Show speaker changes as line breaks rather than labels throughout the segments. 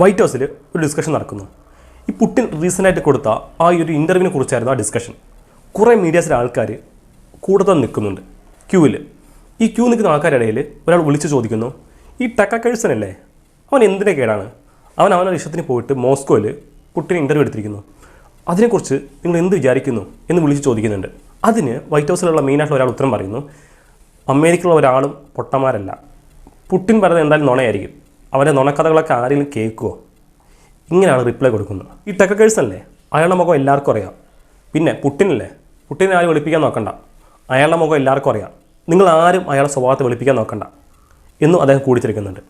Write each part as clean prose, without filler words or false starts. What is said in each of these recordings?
White ഹൗസിൽ ഒരു discussion നടക്കുന്നു. ഈ പുട്ടിൻ റീസെൻ്റായിട്ട് കൊടുത്ത ആ ഒരു ഇൻ്റർവ്യൂവിനെ കുറിച്ചായിരുന്നു ആ ഡിസ്കഷൻ. കുറേ മീഡിയാസിലെ ആൾക്കാർ കൂടുതൽ നിൽക്കുന്നുണ്ട് ക്യൂവിൽ. ഈ ക്യൂ നിൽക്കുന്ന ആൾക്കാരുടെ ഇടയിൽ ഒരാൾ വിളിച്ച് ചോദിക്കുന്നു, ഈ ടക്കർ കഴ്സൺ അല്ലേ, അവൻ എന്തിൻ്റെ കേടാണ്, അവനവൻ്റെ ഇഷ്ടത്തിന് പോയിട്ട് മോസ്കോയിൽ പുട്ടിന് ഇൻ്റർവ്യൂ എടുത്തിരിക്കുന്നു, അതിനെക്കുറിച്ച് നിങ്ങൾ എന്ത് വിചാരിക്കുന്നു എന്ന് വിളിച്ച് ചോദിക്കുന്നുണ്ട്. അതിന് വൈറ്റ് ഹൗസിലുള്ള മെയിനായിട്ടുള്ള ഒരാൾ ഉത്തരം പറയുന്നു, അമേരിക്കയിലുള്ള ഒരാളും പൊട്ടന്മാരല്ല, പുട്ടിൻ പറയുന്നത് എന്തായാലും നുണയായിരിക്കും, അവൻ്റെ നുണക്കഥകളൊക്കെ ആരെങ്കിലും കേൾക്കുമോ, ഇങ്ങനെയാണ് റിപ്ലൈ കൊടുക്കുന്നത്. ഈ ടക്കർ കഴ്സൺ അല്ലേ, അയാളുടെ മുഖം എല്ലാവർക്കും അറിയാം. പിന്നെ പുട്ടിനല്ലേ, പുട്ടിനെ ആരും വെളുപ്പിക്കാൻ നോക്കണ്ട, അയാളുടെ മുഖം എല്ലാവർക്കും അറിയാം, നിങ്ങൾ ആരും അയാളുടെ സ്വഭാവത്തെ വെളുപ്പിക്കാൻ നോക്കണ്ട എന്നും അദ്ദേഹം കൂടിച്ചേർക്കുന്നുണ്ട്.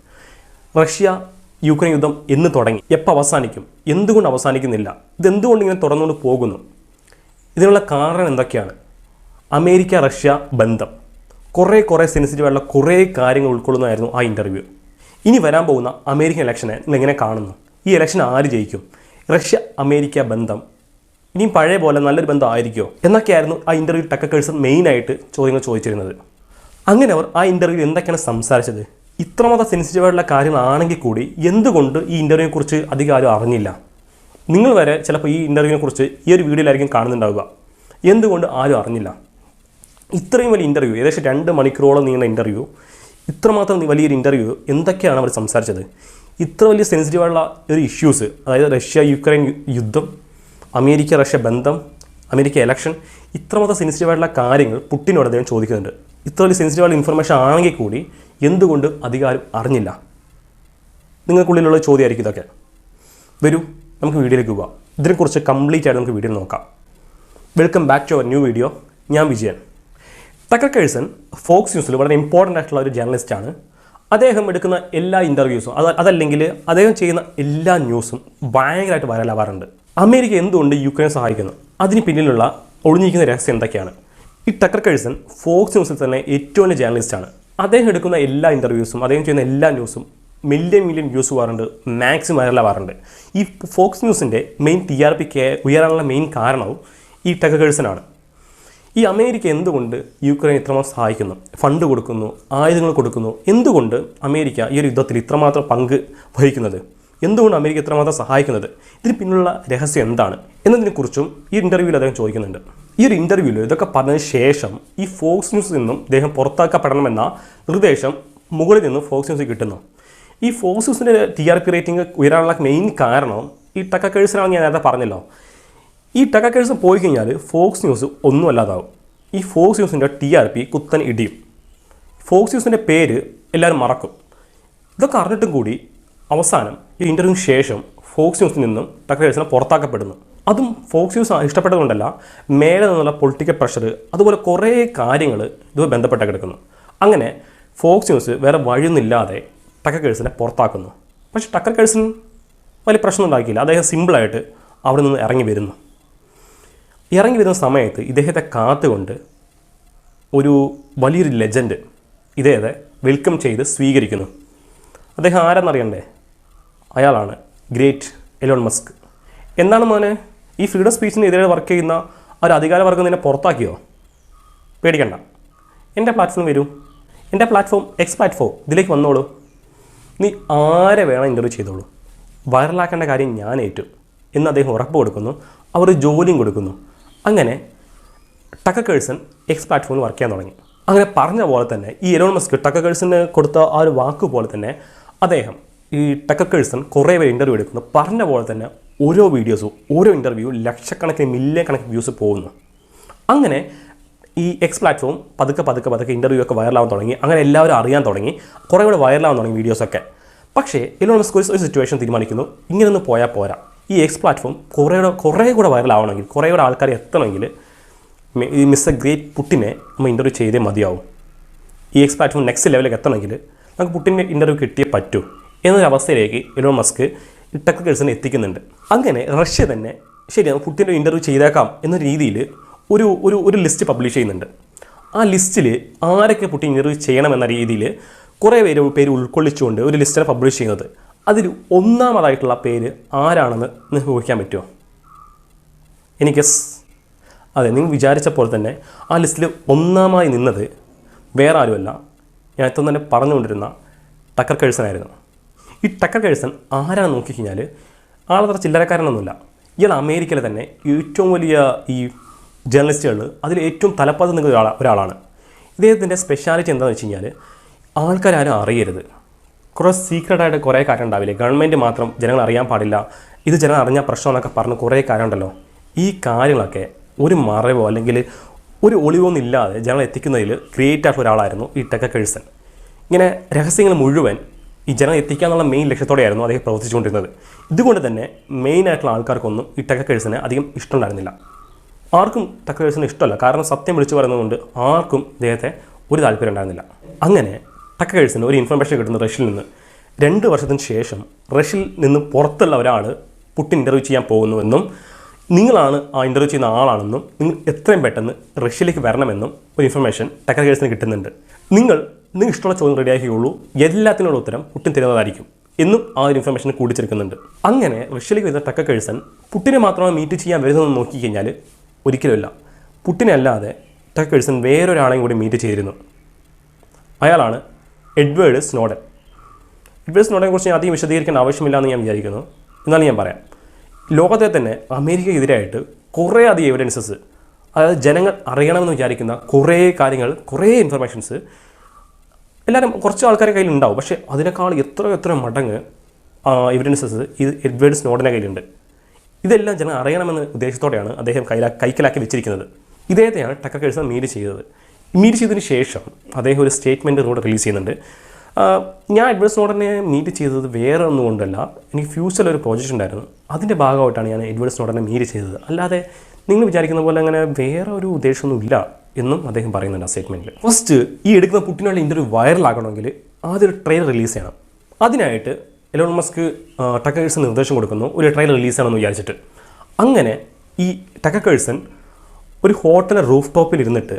റഷ്യ യുക്രൈൻ യുദ്ധം എന്ന് തുടങ്ങി, എപ്പോൾ അവസാനിക്കും, എന്തുകൊണ്ട് അവസാനിക്കുന്നില്ല, ഇതെന്തുകൊണ്ട് ഇങ്ങനെ തുടർന്നുകൊണ്ട് പോകുന്നു, ഇതിനുള്ള കാരണം എന്തൊക്കെയാണ്, അമേരിക്ക റഷ്യ ബന്ധം, കുറേ സെൻസിറ്റീവായിട്ടുള്ള കുറേ കാര്യങ്ങൾ ഉൾക്കൊള്ളുന്നതായിരുന്നു ആ ഇൻ്റർവ്യൂ. ഇനി വരാൻ പോകുന്ന അമേരിക്കൻ ഇലക്ഷനെ നിങ്ങൾ എങ്ങനെ കാണുന്നു, ഈ ഇലക്ഷൻ ആര് ജയിക്കും, റഷ്യ അമേരിക്ക ബന്ധം ഇനിയും പഴയ പോലെ നല്ലൊരു ബന്ധം ആയിരിക്കുമോ എന്നൊക്കെയായിരുന്നു ആ ഇൻ്റർവ്യൂ ടക്കർ കഴ്സൺ മെയിനായിട്ട് ചോദ്യങ്ങൾ ചോദിച്ചിരുന്നത്. അങ്ങനെ അവർ ആ ഇൻ്റർവ്യൂ എന്തൊക്കെയാണ് സംസാരിച്ചത്, ഇത്രമാത്രം സെൻസിറ്റീവായിട്ടുള്ള കാര്യങ്ങളാണെങ്കിൽ കൂടി എന്തുകൊണ്ട് ഈ ഇൻ്റർവ്യൂവിനെ കുറിച്ച് അധികം ആരും അറിഞ്ഞില്ല. നിങ്ങൾ വരെ ചിലപ്പോൾ ഈ ഇൻ്റർവ്യൂവിനെ കുറിച്ച് ഈ ഒരു വീഡിയോയിലായിരിക്കും കാണുന്നുണ്ടാവുക, എന്തുകൊണ്ട് ആരും അറിഞ്ഞില്ല. ഇത്രയും വലിയ ഇൻ്റർവ്യൂ, ഏകദേശം 2 മണിക്കൂറോളം നീണ്ട ഇൻ്റർവ്യൂ, ഇത്രമാത്രം വലിയൊരു ഇൻ്റർവ്യൂ എന്തൊക്കെയാണ് അവർ സംസാരിച്ചത്, ഇത്ര വലിയ സെൻസിറ്റീവായിട്ടുള്ള ഒരു ഇഷ്യൂസ്, അതായത് റഷ്യ യുക്രൈൻ യുദ്ധം, അമേരിക്ക റഷ്യ ബന്ധം, അമേരിക്ക ഇലക്ഷൻ, ഇത്രമാത്രം സെൻസിറ്റീവായിട്ടുള്ള കാര്യങ്ങൾ പുട്ടിനോട് അദ്ദേഹം ചോദിക്കുന്നുണ്ട്. ഇത്ര വലിയ സെൻസിറ്റീവായിട്ടുള്ള ഇൻഫർമേഷൻ ആണെങ്കിൽ കൂടി എന്തുകൊണ്ട് അധികാരം അറിഞ്ഞില്ല, നിങ്ങൾക്കുള്ളിലുള്ള ചോദ്യമായിരിക്കും ഇതൊക്കെ. വരൂ നമുക്ക് വീഡിയോയിലേക്ക് പോകാം, ഇതിനെക്കുറിച്ച് കംപ്ലീറ്റ് ആയിട്ട് നമുക്ക് വീഡിയോ നോക്കാം. Welcome back to our new video. ഞാൻ വിജയൻ. ടക്കർ കഴ്സൺ ഫോക്സ് ന്യൂസിൽ വളരെ ഇമ്പോർട്ടൻ്റ് ആയിട്ടുള്ള ഒരു ജേർണലിസ്റ്റാണ്. അദ്ദേഹം എടുക്കുന്ന എല്ലാ ഇൻ്റർവ്യൂസും അതല്ലെങ്കിൽ അദ്ദേഹം ചെയ്യുന്ന എല്ലാ ന്യൂസും ഭയങ്കരമായിട്ട് വൈറലാവാറുണ്ട്. അമേരിക്ക എന്തുകൊണ്ട് യുക്രൈനെ സഹായിക്കുന്നു, അതിന് പിന്നിലുള്ള ഒളിഞ്ഞിരിക്കുന്ന രഹസ്യം എന്തൊക്കെയാണ്. ഈ ടക്കർ കഴ്സൺ ഫോക്സ് ന്യൂസിൽ തന്നെ ഏറ്റവും വലിയ ജേർണലിസ്റ്റാണ്. അദ്ദേഹം എടുക്കുന്ന എല്ലാ ഇൻ്റർവ്യൂസും അദ്ദേഹം ചെയ്യുന്ന എല്ലാ ന്യൂസും മില്യൺ വ്യൂസ് പോകാറുണ്ട്, മാക്സിമം വൈറലാവാറുണ്ട്. ഈ ഫോക്സ് ന്യൂസിൻ്റെ മെയിൻ TRP ഉയരാനുള്ള മെയിൻ കാരണവും ഈ ടക്കർ കഴ്സനാണ്. ഈ അമേരിക്ക എന്തുകൊണ്ട് യുക്രൈൻ ഇത്രമാത്രം സഹായിക്കുന്നു, ഫണ്ട് കൊടുക്കുന്നു, ആയുധങ്ങൾ കൊടുക്കുന്നു, എന്തുകൊണ്ട് അമേരിക്ക ഈ ഒരു യുദ്ധത്തിൽ ഇത്രമാത്രം പങ്ക് വഹിക്കുന്നത്, എന്തുകൊണ്ട് അമേരിക്ക ഇത്രമാത്രം സഹായിക്കുന്നത്, ഇതിന് പിന്നിലുള്ള രഹസ്യം എന്താണ് എന്നതിനെക്കുറിച്ചും ഈ ഇൻ്റർവ്യൂവിൽ അദ്ദേഹം ചോദിക്കുന്നുണ്ട്. ഈ ഒരു ഇൻ്റർവ്യൂവിൽ ഇതൊക്കെ പറഞ്ഞതിന് ശേഷം ഈ ഫോക്സ് ന്യൂസിൽ നിന്നും അദ്ദേഹം പുറത്താക്കപ്പെടണമെന്ന നിർദ്ദേശം മുകളിൽ നിന്നും ഫോക്സ് ന്യൂസിൽ കിട്ടുന്നു. ഈ ഫോക്സ് ന്യൂസിൻ്റെ TRP റേറ്റിംഗ് ഉയരാനുള്ള മെയിൻ കാരണം ഈ ടക്കർ കഴ്സനാണെന്ന് ഞാൻ നേരത്തെ പറഞ്ഞല്ലോ. ഈ ടക്കർ കഴ്സൺ പോയി കഴിഞ്ഞാൽ ഫോക്സ് ന്യൂസ് ഒന്നും അല്ലാതാവും. ഈ ഫോക്സ് ന്യൂസിൻ്റെ TRP കുത്തൻ ഇടിയും. ഫോക്സ് ന്യൂസിൻ്റെ പേര് എല്ലാവരും മറക്കും. ഇതൊക്കെ അറിഞ്ഞിട്ടും കൂടി അവസാനം ഈ ഇൻ്റർവ്യൂവിന് ശേഷം ഫോക്സ് ന്യൂസിൽ നിന്നും ടക്കർ കഴ്സൺ പുറത്താക്കപ്പെടുന്നു. അതും ഫോക്സ് ന്യൂസ് ഇഷ്ടപ്പെട്ടതുകൊണ്ടല്ല, മേലെ നിന്നുള്ള പൊളിറ്റിക്കൽ പ്രഷർ, അതുപോലെ കുറേ കാര്യങ്ങൾ ഇതുമായി ബന്ധപ്പെട്ട് കിടക്കുന്നു. അങ്ങനെ ഫോക്സ് ന്യൂസ് വേറെ വഴിയൊന്നുമില്ലാതെ ടക്കർ കഴ്സനെ പുറത്താക്കുന്നു. പക്ഷേ ടക്കർ കഴ്സൺ വലിയ പ്രശ്നം ഉണ്ടാക്കിയില്ല. അദ്ദേഹം സിമ്പിളായിട്ട് അവിടെ നിന്ന് ഇറങ്ങി വരുന്ന സമയത്ത് ഇദ്ദേഹത്തെ കാത്തുകൊണ്ട് ഒരു വലിയൊരു ലെജൻഡ് ഇദ്ദേഹത്തെ വെൽക്കം ചെയ്ത് സ്വീകരിക്കുന്നു. അദ്ദേഹം ആരെന്നറിയണ്ടേ? അയാളാണ് ഗ്രേറ്റ് എലോൺ മസ്ക്. എന്താണ് മോനെ, ഈ ഫ്രീഡം സ്പീച്ചിന് എതിരെ വർക്ക് ചെയ്യുന്ന ഒരു അധികാരവർഗം നിന്നെ പുറത്താക്കിയോ? പേടിക്കണ്ട, എൻ്റെ പ്ലാറ്റ്ഫോം വരൂ, എൻ്റെ പ്ലാറ്റ്ഫോം X പ്ലാറ്റ്ഫോം, ഇതിലേക്ക് വന്നോളൂ, നീ ആരെ വേണം ഇൻ്റർവ്യൂ ചെയ്തോളൂ, വൈറലാക്കേണ്ട കാര്യം ഞാൻ ഏറ്റു എന്ന് അദ്ദേഹം ഉറപ്പ് കൊടുക്കുന്നു. അവർ ജോലിയും കൊടുക്കുന്നു. അങ്ങനെ ടക്കർ കഴ്സൺ X പ്ലാറ്റ്ഫോമിൽ വർക്ക് ചെയ്യാൻ തുടങ്ങി. അങ്ങനെ പറഞ്ഞ പോലെ തന്നെ ഈ എലോൺ മസ്ക് ടക്കർ കഴ്സന് കൊടുത്ത ആ ഒരു വാക്ക് പോലെ തന്നെ അദ്ദേഹം ഈ ടക്കർ കഴ്സൺ കുറേ പേര് ഇൻ്റർവ്യൂ എടുക്കുന്നു. പറഞ്ഞ പോലെ തന്നെ ഓരോ വീഡിയോസും ഓരോ ഇൻ്റർവ്യൂ ലക്ഷക്കണക്കിന് മില്യൺ കണക്കിന് വ്യൂസ് പോകുന്നു. അങ്ങനെ ഈ X പ്ലാറ്റ്ഫോം പതുക്കെ ഇൻ്റർവ്യൂ ഒക്കെ വൈറലാവാൻ തുടങ്ങി. അങ്ങനെ എല്ലാവരും അറിയാൻ തുടങ്ങി, കുറേ കൂടെ വൈറലാവാൻ തുടങ്ങി വീഡിയോസൊക്കെ. പക്ഷേ എലോൺ മസ്ക് ഒരു സിറ്റുവേഷൻ തീരുമാനിക്കുന്നു, ഇങ്ങനെയൊന്നും പോയാൽ പോരാ, ഈ X പ്ലാറ്റ്ഫോം കുറേ കൂടെ വൈറലാവണമെങ്കിൽ, കുറേ കൂടെ ആൾക്കാർ എത്തണമെങ്കിൽ ഈ മിസ്റ്റർ ഗ്രേറ്റ് പുട്ടിനെ നമ്മൾ ഇൻ്റർവ്യൂ ചെയ്തേ മതിയാവും. ഈ X പ്ലാറ്റ്ഫോം നെക്സ്റ്റ് ലെവലിലേക്ക് എത്തണമെങ്കിൽ നമുക്ക് പുട്ടിൻ്റെ ഇൻ്റർവ്യൂ കിട്ടിയേ പറ്റൂ എന്നൊരവസ്ഥയിലേക്ക് എലോൺ മസ്ക് ടക്കർ കഴ്സനെ എത്തിക്കുന്നുണ്ട്. അങ്ങനെ റഷ്യ തന്നെ ശരിയാണ് പുട്ടിൻ്റെ ഇൻ്റർവ്യൂ ചെയ്തേക്കാം എന്ന രീതിയിൽ ഒരു ലിസ്റ്റ് പബ്ലിഷ് ചെയ്യുന്നുണ്ട്. ആ ലിസ്റ്റിൽ ആരൊക്കെ പുട്ടിൻ ഇൻ്റർവ്യൂ ചെയ്യണമെന്ന രീതിയിൽ കുറേ പേര് ഉൾക്കൊള്ളിച്ചുകൊണ്ട് ഒരു ലിസ്റ്റാണ് പബ്ലിഷ് ചെയ്യുന്നത്. അതിൽ ഒന്നാമതായിട്ടുള്ള പേര് ആരാണെന്ന് നിങ്ങൾക്ക് ഊഹിക്കാൻ പറ്റുമോ? എനിക്ക് അതെ, നിങ്ങൾ വിചാരിച്ച പോലെ തന്നെ ആ ലിസ്റ്റിൽ ഒന്നാമായി നിന്നത് വേറെ ആരുമല്ല, ഞാൻ ഇപ്പം തന്നെ പറഞ്ഞുകൊണ്ടിരുന്ന ടക്കർ കഴ്സൺ ആയിരുന്നു. ഈ ടക്കർ കേഴ്സൺ ആരാണെന്ന് നോക്കിക്കഴിഞ്ഞാൽ ആളത്ര ചില്ലറക്കാരനൊന്നുമില്ല. ഇയാൾ അമേരിക്കയിലെ തന്നെ ഏറ്റവും വലിയ ഈ ജേർണലിസ്റ്റുകൾ അതിൽ ഏറ്റവും തലപ്പത്ത് നിൽക്കുന്ന ഒരാളാണ്. ഇദ്ദേഹത്തിൻ്റെ സ്പെഷ്യാലിറ്റി എന്താണെന്ന് വെച്ച് കഴിഞ്ഞാൽ ആൾക്കാരും അറിയരുത്. കുറേ സീക്രട്ടായിട്ട് കുറേ കാര്യം ഉണ്ടാവില്ലേ, ഗവൺമെൻറ് മാത്രം ജനങ്ങൾ അറിയാൻ പാടില്ല, ഇത് ജനങ്ങൾ അറിഞ്ഞാൽ പ്രശ്നം എന്നൊക്കെ പറഞ്ഞ് കുറേ കാര്യമുണ്ടല്ലോ. ഈ കാര്യങ്ങളൊക്കെ ഒരു മറവോ അല്ലെങ്കിൽ ഒരു ഒളിവൊന്നും ഇല്ലാതെ ജനങ്ങൾ എത്തിക്കുന്നതിൽ ഗ്രേറ്റ് ആയിട്ടുള്ള ഒരാളായിരുന്നു ഈ ടക്കർ കേഴ്സൺ. ഇങ്ങനെ രഹസ്യങ്ങൾ മുഴുവൻ ഈ ജനം എത്തിക്കുക എന്നുള്ള മെയിൻ ലക്ഷ്യത്തോടെയായിരുന്നു അദ്ദേഹം പ്രവർത്തിച്ചുകൊണ്ടിരുന്നത്. ഇതുകൊണ്ട് തന്നെ മെയിനായിട്ടുള്ള ആൾക്കാർക്കൊന്നും ഈ ടക്കർ കേഴ്സനെ അധികം ഇഷ്ടമുണ്ടായിരുന്നില്ല. ആർക്കും ടക്കർ കേഴ്സനെ ഇഷ്ടമല്ല, കാരണം സത്യം വിളിച്ചു പറയുന്നതുകൊണ്ട് ആർക്കും ഇദ്ദേഹത്തെ ഒരു താല്പര്യം ഉണ്ടായിരുന്നില്ല. അങ്ങനെ ടക്കർ കേഴ്സന് ഒരു ഇൻഫർമേഷൻ കിട്ടുന്ന റഷ്യയിൽ നിന്ന് 2 വർഷത്തിന് ശേഷം റഷ്യയിൽ നിന്ന് പുറത്തുള്ള ഒരാൾ പുട്ടിൻ ഇൻ്റർവ്യൂ ചെയ്യാൻ പോകുന്നുവെന്നും നിങ്ങളാണ് ആ ഇൻ്റർവ്യൂ ചെയ്യുന്ന ആളാണെന്നും നിങ്ങൾ എത്രയും പെട്ടെന്ന് റഷ്യയിലേക്ക് വരണമെന്നും ഒരു ഇൻഫർമേഷൻ ടക്കർ കേഴ്സന് കിട്ടുന്നുണ്ട്. നിങ്ങൾ ഇഷ്ടമുള്ള ചോദ്യം റെഡിയാക്കിയുള്ളൂ, എല്ലാത്തിനുള്ള ഉത്തരം പുട്ടിൻ തരുന്നതായിരിക്കും എന്നും ആ ഒരു ഇൻഫർമേഷൻ കൂടിച്ചേർക്കുന്നുണ്ട്. അങ്ങനെ റഷ്യയിലേക്ക് വരുന്ന ടക്കർ കേഴ്സൺ പുട്ടിനെ മാത്രമേ മീറ്റ് ചെയ്യാൻ വരുന്നതെന്ന് നോക്കിക്കഴിഞ്ഞാൽ ഒരിക്കലുമില്ല. പുട്ടിനെ അല്ലാതെ ടക്കർ കേഴ്സൺ വേറൊരാളെയും കൂടി മീറ്റ് ചെയ്തിരുന്നു. അയാളാണ് എഡ്വേർഡ് സ്നോഡൻ. എഡ്വേർഡ് സ്നോഡനെ കുറിച്ച് ഞാൻ അധികം വിശദീകരിക്കേണ്ട ആവശ്യമില്ല എന്ന് ഞാൻ വിചാരിക്കുന്നു. എന്നാലും ഞാൻ പറയാം. ലോകത്തെ തന്നെ അമേരിക്കയ്ക്കെതിരായിട്ട് കുറേ അധികം എവിഡൻസസ്, അതായത് ജനങ്ങൾ അറിയണമെന്ന് വിചാരിക്കുന്ന കുറേ കാര്യങ്ങൾ, കുറേ ഇൻഫർമേഷൻസ് എല്ലാവരും കുറച്ച് ആൾക്കാരുടെ കയ്യിൽ ഉണ്ടാവും. പക്ഷേ അതിനേക്കാൾ എത്ര മടങ്ങ് എവിഡൻസസ് ഇത് എഡ്വേർഡ് സ്നോഡൻ്റെ കയ്യിലുണ്ട്. ഇതെല്ലാം ജനങ്ങൾ അറിയണമെന്ന ഉദ്ദേശത്തോടെയാണ് അദ്ദേഹം കൈക്കലാക്കി വെച്ചിരിക്കുന്നത്. ഇദ്ദേഹത്തെയാണ് ടക്കർ കേഴ്സൺ മീറ്റ് ചെയ്തത്. മീറ്റ് ചെയ്തതിന് ശേഷം അദ്ദേഹം ഒരു സ്റ്റേറ്റ്മെൻറ്റ് കൂടെ റിലീസ് ചെയ്യുന്നുണ്ട്. ഞാൻ എഡ്വേർഡ് സ്നോഡനെ മീറ്റ് ചെയ്തത് വേറെ ഒന്നും കൊണ്ടല്ല, എനിക്ക് ഫ്യൂച്ചറിൽ ഒരു പ്രോജക്റ്റ് ഉണ്ടായിരുന്നു, അതിൻ്റെ ഭാഗമായിട്ടാണ് ഞാൻ എഡ്വേർഡ് സ്നോഡനെ മീറ്റ് ചെയ്തത്, അല്ലാതെ നിങ്ങൾ വിചാരിക്കുന്ന പോലെ അങ്ങനെ വേറെ ഒരു ഉദ്ദേശമൊന്നും ഇല്ല എന്നും അദ്ദേഹം പറയുന്നുണ്ട് ആ സ്റ്റേറ്റ്മെൻറ്റിൽ. ഫസ്റ്റ് ഈ എടുക്കുന്ന പുട്ടിനുള്ള ഇൻ്റർവ്യൂ വൈറലാകണമെങ്കിൽ ആദ്യം ഒരു ട്രെയിലർ റിലീസ് ചെയ്യണം. അതിനായിട്ട് എലോൺ മസ്ക് ടക്കർ കേഴ്സൺ നിർദ്ദേശം കൊടുക്കുന്നു, ഒരു ട്രെയിലർ റിലീസ് ചെയ്യണമെന്ന് വിചാരിച്ചിട്ട്. അങ്ങനെ ഈ ടക്കർ കേഴ്സൺ ഒരു ഹോട്ടൽ റൂഫ് ടോപ്പിൽ ഇരുന്നിട്ട്,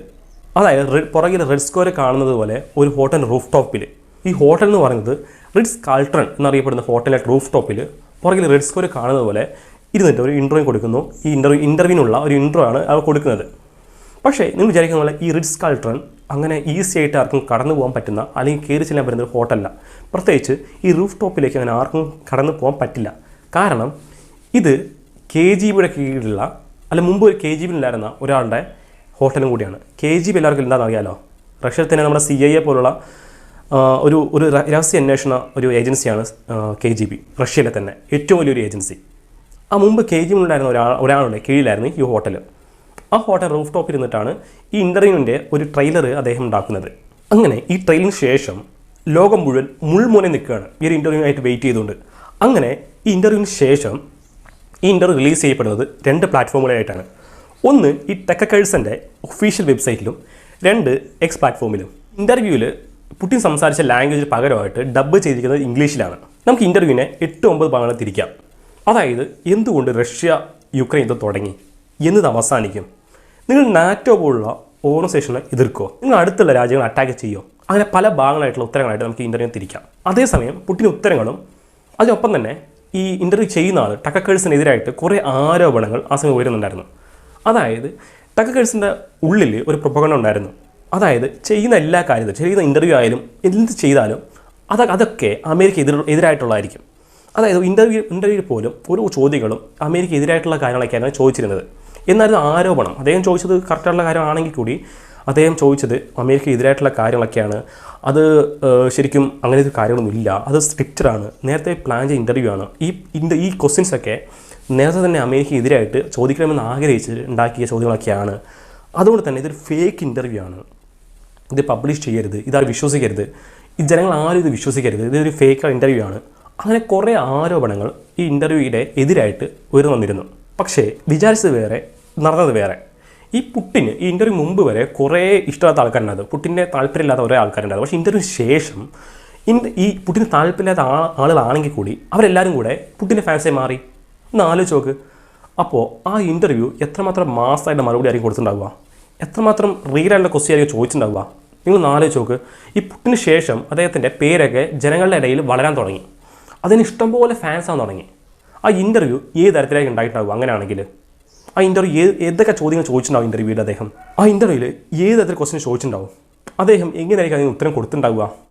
അതായത് പുറകിൽ റെഡ് സ്ക്വയർ കാണുന്നത് പോലെ ഒരു ഹോട്ടൽ റൂഫ് ടോപ്പിൽ, ഈ ഹോട്ടൽ എന്ന് പറയുന്നത് റിറ്റ്സ് കാൾട്ടൺ എന്നറിയപ്പെടുന്ന ഹോട്ടലിലെ റൂഫ് ടോപ്പിൽ പുറകിൽ റെഡ് സ്ക്വയർ കാണുന്നത് പോലെ ഇരുന്നിട്ട് ഒരു ഇൻ്റർവ്യൂ കൊടുക്കുന്നു. ഈ ഇൻ്റർവ്യൂവിനുള്ള ഒരു ഇൻ്റർവ്യൂ ആണ് അവർ കൊടുക്കുന്നത്. പക്ഷേ നിങ്ങൾ വിചാരിക്കുന്ന പോലെ ഈ റിറ്റ്സ് കാൾട്ടൺ അങ്ങനെ ഈസി ആയിട്ട് ആർക്കും കടന്നു പോകാൻ പറ്റുന്ന അല്ലെങ്കിൽ കയറി ചെല്ലാൻ പറ്റുന്ന ഒരു ഹോട്ടലല്ല. പ്രത്യേകിച്ച് ഈ റൂഫ് ടോപ്പിലേക്ക് അങ്ങനെ ആർക്കും കടന്നു പോകാൻ പറ്റില്ല. കാരണം ഇത് KGB കീഴിലുള്ള, അല്ല മുമ്പ് ഒരു KGB ഉണ്ടായിരുന്ന ഒരാളുടെ ഹോട്ടലും കൂടിയാണ്. KGB എല്ലാവർക്കും എന്താണെന്ന് അറിയാമല്ലോ. റഷ്യയിൽ തന്നെ നമ്മുടെ CIA പോലുള്ള ഒരു രഹസ്യ അന്വേഷണ ഒരു ഏജൻസിയാണ് KGB. റഷ്യയിലെ തന്നെ ഏറ്റവും വലിയൊരു ഏജൻസി. ആ മുമ്പ് KGB ഉണ്ടായിരുന്ന ഒരാളുടെ കീഴിലായിരുന്നു ഈ ഹോട്ടൽ. ആ ഹോട്ടൽ റൂഫ് ടോപ്പിൽ ഇരുന്നിട്ടാണ് ഈ ഇൻ്റർവ്യൂവിൻ്റെ ഒരു ട്രെയിലർ അദ്ദേഹം ഉണ്ടാക്കുന്നത്. അങ്ങനെ ഈ ട്രെയിലറിന് ശേഷം ലോകം മുഴുവൻ മുൾമുനെ നിൽക്കുകയാണ് ഈ ഒരു ഇൻ്റർവ്യൂ ആയിട്ട് വെയിറ്റ് ചെയ്തുകൊണ്ട്. അങ്ങനെ ഈ ഇൻ്റർവ്യൂവിന് ശേഷം ഈ ഇൻ്റർവ്യൂ റിലീസ് ചെയ്യപ്പെടുന്നത് 2 പ്ലാറ്റ്ഫോമുകളായിട്ടാണ്. ഒന്ന് ഈ ടക്കർ കേഴ്സൻ്റെ ഒഫീഷ്യൽ വെബ്സൈറ്റിലും, 2 X പ്ലാറ്റ്ഫോമിലും. ഇൻ്റർവ്യൂവിൽ പുട്ടിൻ സംസാരിച്ച ലാംഗ്വേജിന് പകരമായിട്ട് ഡബ്ബ് ചെയ്തിരിക്കുന്നത് ഇംഗ്ലീഷിലാണ്. നമുക്ക് ഇൻ്റർവ്യൂവിനെ 8-9 ഭാഗങ്ങൾ തിരിക്കാം. അതായത് എന്തുകൊണ്ട് റഷ്യ യുക്രൈൻ യുദ്ധം തുടങ്ങി, എന്നത് അവസാനിക്കും, നിങ്ങൾ നാറ്റോ പോലുള്ള ഓർഗനൈസേഷനെ എതിർക്കുമോ, നിങ്ങൾ അടുത്തുള്ള രാജ്യങ്ങൾ അറ്റാക്ക് ചെയ്യുമോ, അങ്ങനെ പല ഭാഗങ്ങളായിട്ടുള്ള ഉത്തരങ്ങളായിട്ട് നമുക്ക് ഇൻ്റർവ്യൂ തിരിക്കാം. അതേസമയം പുട്ടിൻ്റെ ഉത്തരങ്ങളും അതിനൊപ്പം തന്നെ ഈ ഇൻ്റർവ്യൂ ചെയ്യുന്ന ആൾ ടക്കർ കേഴ്സനെതിരായിട്ട് കുറേ ആരോപണങ്ങൾ ആ സമയം ഉയരുന്നുണ്ടായിരുന്നു. അതായത് ടക്കർ കേഴ്സൻ്റെ ഉള്ളിൽ ഒരു പ്രൊപ്പഗണ്ട ഉണ്ടായിരുന്നു. അതായത് ചെയ്യുന്ന എല്ലാ കാര്യത്തിലും, ചെയ്യുന്ന ഇൻ്റർവ്യൂ ആയാലും എന്ത് ചെയ്താലും അതൊക്കെ അമേരിക്ക എതിരായിട്ടുള്ളതായിരിക്കും. അതായത് ഇൻ്റർവ്യൂവിൽ പോലും ഓരോ ചോദ്യങ്ങളും അമേരിക്ക എതിരായിട്ടുള്ള കാര്യങ്ങളൊക്കെയാണ് ചോദിച്ചിരുന്നത് എന്നായിരുന്നു ആരോപണം. അദ്ദേഹം ചോദിച്ചത് കറക്റ്റായിട്ടുള്ള കാര്യമാണെങ്കിൽ കൂടി അദ്ദേഹം ചോദിച്ചത് അമേരിക്ക എതിരായിട്ടുള്ള കാര്യങ്ങളൊക്കെയാണ്. അത് ശരിക്കും അങ്ങനെ ഒരു കാര്യങ്ങളൊന്നുമില്ല, അത് സ്ട്രിക്റ്ററാണ്, നേരത്തെ പ്ലാൻ ചെയ്ത ഇൻ്റർവ്യൂ ആണ്. ഈ ക്വസ്റ്റ്യൻസൊക്കെ നേരത്തെ തന്നെ അമേരിക്ക എതിരായിട്ട് ചോദിക്കണമെന്ന് ആഗ്രഹിച്ച് ഉണ്ടാക്കിയ ചോദ്യങ്ങളൊക്കെയാണ്. അതുകൊണ്ട് തന്നെ ഇതൊരു ഫേക്ക് ഇൻ്റർവ്യൂ ആണ്, ഇത് പബ്ലിഷ് ചെയ്യരുത്, ഇതാരും വിശ്വസിക്കരുത്, ഈ ജനങ്ങൾ ആരും ഇത് വിശ്വസിക്കരുത്, ഇതൊരു ഫേക്ക് ഇൻ്റർവ്യൂ ആണ്. അങ്ങനെ കുറേ ആരോപണങ്ങൾ ഈ ഇൻ്റർവ്യൂയുടെ എതിരായിട്ട് ഉയർന്നു വന്നിരുന്നു. പക്ഷേ വിചാരിച്ചത് വേറെ, നടന്നത് വേറെ. ഈ പുട്ടിന് ഈ ഇൻ്റർവ്യൂ മുമ്പ് വരെ കുറേ ഇഷ്ടമില്ലാത്ത ആൾക്കാരുണ്ടായിരുന്നു, പുട്ടിൻ്റെ താല്പര്യമില്ലാത്ത കുറേ ആൾക്കാരുണ്ടായിരുന്നു. പക്ഷേ ഇൻ്റർവ്യൂ ശേഷം ഈ പുട്ടിന് താല്പര്യമില്ലാത്ത ആളുകളാണെങ്കിൽ കൂടി അവരെല്ലാവരും കൂടെ പുട്ടിൻ്റെ ഫാൻസായി മാറി. ഒന്ന് ആലോചിച്ച് നോക്ക്. അപ്പോൾ ആ ഇൻ്റർവ്യൂ എത്രമാത്രം മാസമായിട്ട് മറുപടി ആയിരിക്കും കൊടുത്തിട്ടുണ്ടാവുക, എത്രമാത്രം റിയലായിട്ടുള്ള ക്വസ്റ്റ്യൻ ആയിരിക്കും ചോദിച്ചിട്ടുണ്ടാവുക. നിങ്ങൾ ആലോചിച്ച് നോക്ക്. ഈ പുട്ടിന് ശേഷം അദ്ദേഹത്തിൻ്റെ പേരൊക്കെ ജനങ്ങളുടെ ഇടയിൽ വളരാൻ തുടങ്ങി, അതിന് ഇഷ്ടംപോലെ ഫാൻസാകാൻ തുടങ്ങി. ആ ഇൻ്റർവ്യൂ ഏത് തരത്തിലേക്ക് ഉണ്ടായിട്ടുണ്ടാവുക? അങ്ങനെയാണെങ്കിൽ ആ ഇൻ്റർവ്യൂ ഏതൊക്കെ ചോദ്യങ്ങൾ ചോദിച്ചിട്ടുണ്ടാവും ഇൻ്റർവ്യൂവിൽ അദ്ദേഹം? ആ ഇൻ്റർവ്യൂവിൽ ഏത് തരത്തിൽ ക്വസ്റ്റ്യൻ ചോദിച്ചിട്ടുണ്ടാവും? അദ്ദേഹം എങ്ങനെയായിരിക്കും അതിന് ഉത്തരം കൊടുത്തിട്ടുണ്ടാവുക?